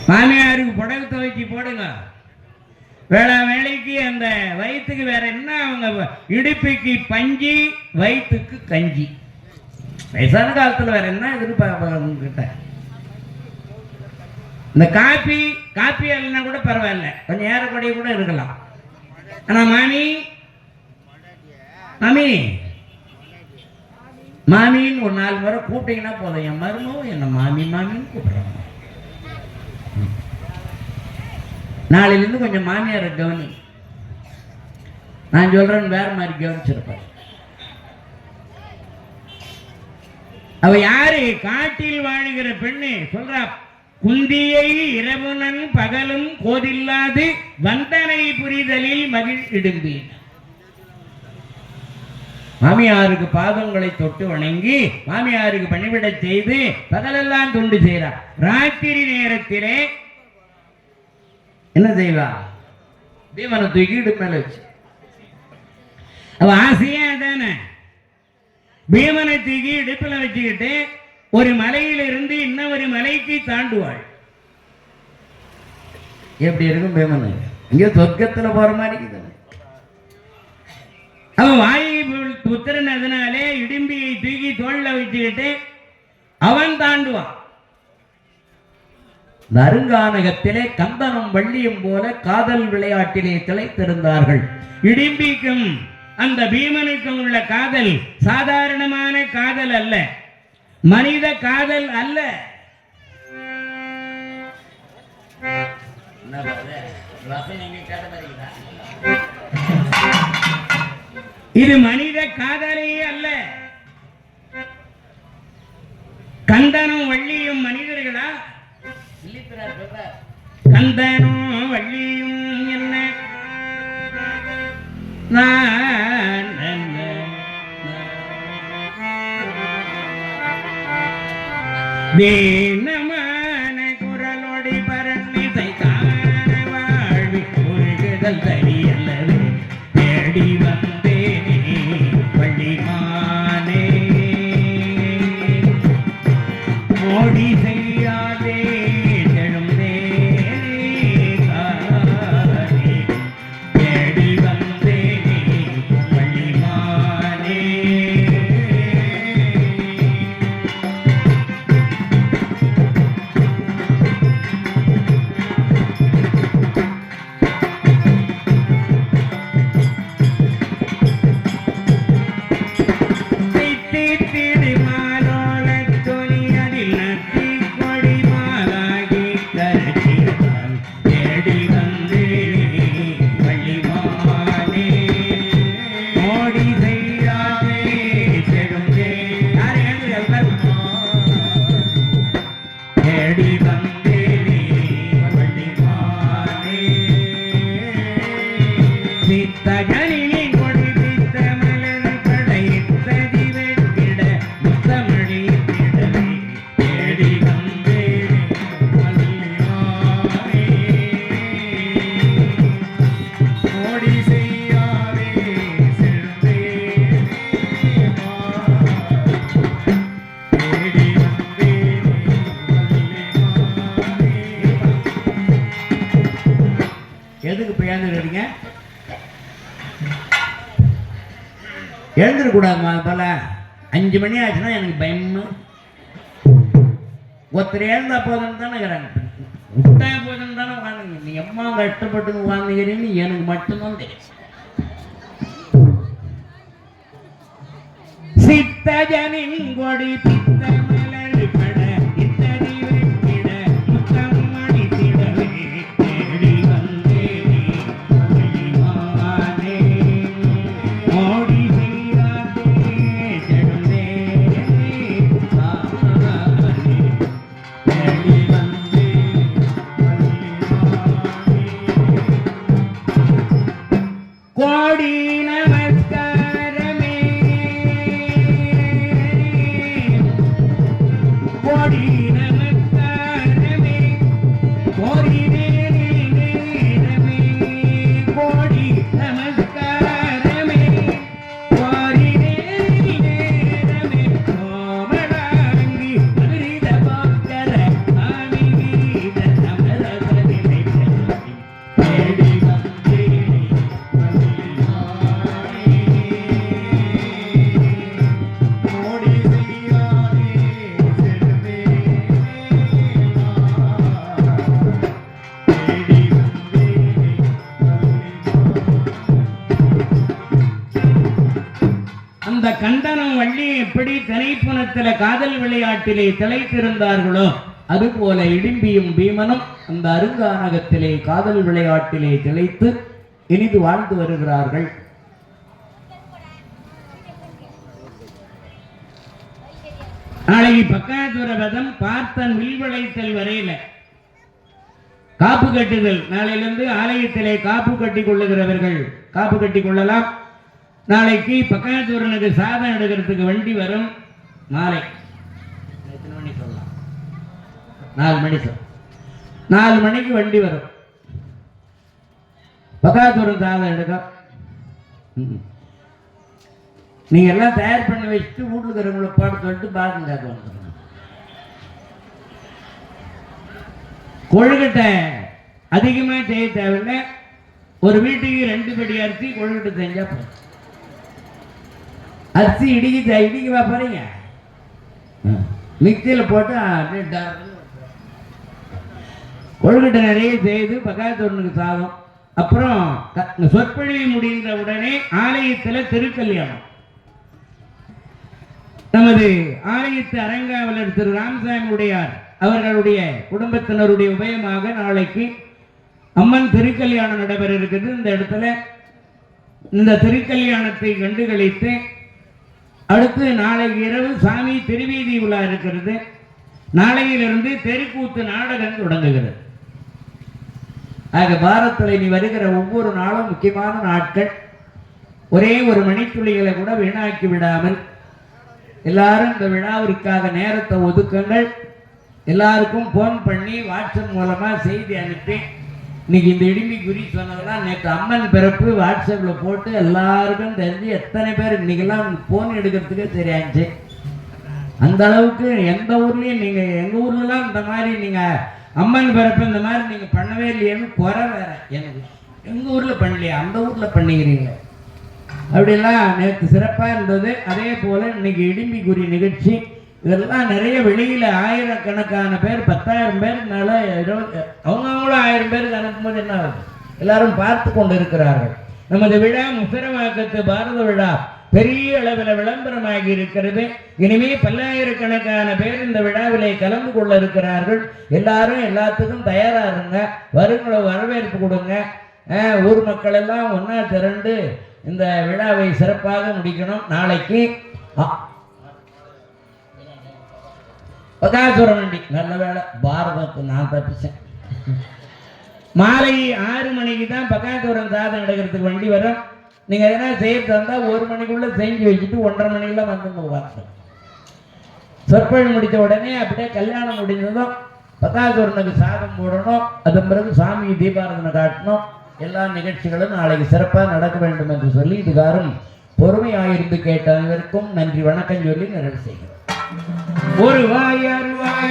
மாமியாருக்கு புடவை துவைச்சி போடுங்க. வேளா வேலைக்கு அந்த வயிற்றுக்கு வேற என்ன, அவங்க இடுப்புக்கு பஞ்சி, வயிற்றுக்கு கஞ்சி. வயசான காலத்தில் வேற என்ன எதிர்பார்க்கிட்ட. இந்த காப்பி இல்லைன்னா கூட பரவாயில்ல, கொஞ்சம் ஏறக்கூடிய கூட இருக்கலாம். ஆனால் மாமின்னு ஒரு 4 முறை கூப்பிட்டீங்கன்னா போதும், என் மருமவும் என்ன மாமின்னு கூப்பிடுறாங்க. நாளையிலேருந்து கொஞ்சம் மாமியாரை கவனி. நான் சொல்றேன் வேற மாதிரி கவனிச்சிருப்பேன். அவ யாரு? காட்டில் வாழுகிற பெண்ணு சொல்றா, குந்தியை இரவுனன் பகலும் கோதில்லாது வந்தனை புரிதலில் மகிழ் இடும்பேன். மாமியாருக்கு பாதங்களை தொட்டு வணங்கி மாமியாருக்கு பணிவிட செய்து பகலெல்லாம் தொண்டு செய்கிறார். ராத்திரி நேரத்திலே என்ன செய்வா? பீமனை தூக்கி இடுப்பு மேல வச்சு, அவ ஆசையா தானே பீமனை தூக்கி இடுப்புல வச்சுக்கிட்டு ஒரு மலையிலிருந்து இன்னொரு மலைக்கு தாண்டுவாள். எப்படி இருக்கும் பீமன்? இங்க சொர்க்கத்துல போற மாதிரி இருக்குது. அவன் வாயை புத்திரன், அதனாலே இடும்பியை தூக்கி தோல்ல வச்சுக்கிட்டு அவன் தாண்டுவான். அருங்கானகத்திலே கந்தனும் வள்ளியும் போல காதல் விளையாட்டிலே திளைத்திருந்தார்கள். இடிம்பிக்கும் அந்த பீமனுக்கும் உள்ள காதல் சாதாரணமான காதல் அல்ல, மனித காதல் அல்ல. இது மனித காதலே அல்ல. கந்தனும் வள்ளியும் மனிதர்களா? கந்தனும் வள்ளியும் என்ன தீனமான குரலோடி பரணிசை காண வாழ்வி உருகுதல் தனி அல்லது தேடி வந்தேனே வள்ளிமானே. மோடி செய்யாதே எழுந்துடக்கூடாதுமா. போல 5 மணி ஆச்சுன்னா எனக்கு பயமா. ஒருத்தர் எழுந்தா போதுன்னு தானே இருக்கிறாங்க, விட்டா போதுன்னு தானே உட்காந்துங்க. நீ எம்மா கஷ்டப்பட்டு உட்காந்துக்கிறீன்னு எனக்கு மட்டும்தான் தெரியும். சித்தஜனின் கொடி பித்த மலர் பட இத்தடி வெட்டிட முத்தம் அடித்திடவே தேடி வந்தேனே வள்ளிமானே. மோடி கோடி நமஸ்காரமே, கோடி நமஸ்காரமே, கோடி நேரமே, கோடி நமஸ்காரமே, கோடி நேரமே, கோமடாங்கி அமிர்த பாக்கர அந்த கண்டனம் வள்ளி எப்படி திணைப்புணத்தில காதல் விளையாட்டிலே திளைத்திருந்தார்களோ அதுபோல இடிம்பியும் பீமனும் அந்த அருங்கானகத்திலே காதல் விளையாட்டிலே திளைத்து இனிது வாழ்ந்து வருகிறார்கள். நாளைக்கு பக்காதுர வதம் பார்த்தன் வில்வளைத்தல் வரையில காப்பு கட்டுதல். நாளையிலிருந்து ஆலயத்திலே காப்பு கட்டி கொள்ளுகிறவர்கள் காப்பு கட்டி கொள்ளலாம். நாளைக்கு பக்காதூரனுக்கு சாதம் எடுக்கிறதுக்கு வண்டி வரும். மாலை 4 மணிக்கு வண்டி வரும். பக்காதூரன் சாதம் எடுக்க நீங்க எல்லாம் தயார் பண்ணி வச்சுட்டு வீட்டுல இருக்கிறவங்களை பாட்டு சொல்லிட்டு பாருங்க. கொழுக்கட்டை அதிகமா செய்ய தேவையில்லை. ஒரு வீட்டுக்கு 2 படி அரிசி கொழுக்கட்டை செஞ்சா போதும். அரிசி இடிக்க போறீங்க, மிக்சியில் போட்டு கொழுக்கட்டை நிறைய செய்து பக்காத்தூரனுக்கு சாதம். அப்புறம் சொற்பொழிவு முடிந்த உடனே ஆலயத்தில் திருக்கல்யாணம். நமது ஆலயத்து அரங்காவலர் திரு ராமசாமி உடையார் அவர்களுடைய குடும்பத்தினருடைய உபயமாக நாளைக்கு அம்மன் திருக்கல்யாணம் நடைபெற இருக்குது. இந்த இடத்துல இந்த திருக்கல்யாணத்தை கண்டுகளித்து அடுத்து நாளை இரவு சாமி திருவீதி உலா இருக்கிறது. நாளையிலிருந்து தெருக்கூத்து நாடகம் தொடங்குகிறது. ஆக பாரத்தில் நீ வருகிற ஒவ்வொரு நாளும் முக்கியமான நாட்கள். ஒரே ஒரு மணித்துளிகளை கூட வீணாக்கி விடாமல் எல்லாரும் இந்த விழாவிற்காக நேரத்தை ஒதுக்குங்கள். எல்லாருக்கும் போன் பண்ணி வாட்ஸ்அப் மூலமா செய்தி அனுப்பி இன்னைக்கு இந்த இடிம்பி குறி சொன்னதெல்லாம் நேற்று அம்மன் பிறப்பு வாட்ஸ்அப்ல போட்டு எல்லாருக்கும் தெரிஞ்சு எத்தனை பேர் இன்னைக்கெல்லாம் போன் எடுக்கிறதுக்கே தெரியாச்சு. அந்த அளவுக்கு எந்த ஊர்லயும் நீங்க எங்க ஊர்லாம் இந்த மாதிரி நீங்க அம்மன் பிறப்பு இந்த மாதிரி நீங்க பண்ணவே இல்லையேன்னு குறை வேற. எனக்கு எங்க ஊர்ல பண்ணலையா, அந்த ஊர்ல பண்ணிக்கிறீங்க. அப்படிலாம் நேற்று சிறப்பாக இருந்தது. அதே போல் இன்னைக்கு இடிம்பி குறி நிகழ்ச்சி இதெல்லாம் நிறைய வெளியில் ஆயிரக்கணக்கான பேர் 10,000 பேருக்கு மேலே அவங்களும் 1000 பேருக்கு அனுப்பும்போது என்ன ஆகுது, எல்லாரும் பார்த்து கொண்டு இருக்கிறார்கள். நமது விழா முசரவாக்கத்து பாரத விழா பெரிய அளவில் விளம்பரமாகி இருக்கிறது. இனிமே பல்லாயிரக்கணக்கான பேர் இந்த விழாவிலே கலந்து கொள்ள இருக்கிறார்கள். எல்லாரும் எல்லாத்துக்கும் தயாராக இருங்க. வருங்களை வரவேற்பு கொடுங்க. ஊர் மக்கள் எல்லாம் ஒன்றா திரண்டு இந்த விழாவை சிறப்பாக முடிக்கணும். நாளைக்கு பகாசுரம் வண்டி நல்ல வேலை, பாரதத்தை நான் தப்பிச்சேன். மாலை 6 மணிக்கு தான் பகாசுரம் சாதம் எடுக்கிறதுக்கு வண்டி வரும். நீங்க எதனா செய்ய தந்தா 1 மணிக்குள்ள செஞ்சு வச்சுட்டு 1:30 மணிக்கெல்லாம் வந்து வார்த்தை சொற்பொழிவு முடித்த உடனே அப்படியே கல்யாணம் முடிஞ்சதும் பகாசுரனுக்கு சாதம் போடணும். அதன் பிறகு சாமி தீபாராதனை காட்டணும். எல்லா நிகழ்ச்சிகளும் நாளைக்கு சிறப்பாக நடக்க வேண்டும் என்று சொல்லி இதுகாரும் பொறுமையாயிருந்து கேட்ட அனைவருக்கும் நன்றி வணக்கம் சொல்லி நிறைவு செய்கிறோம். ஒரு வாய் அருவாய்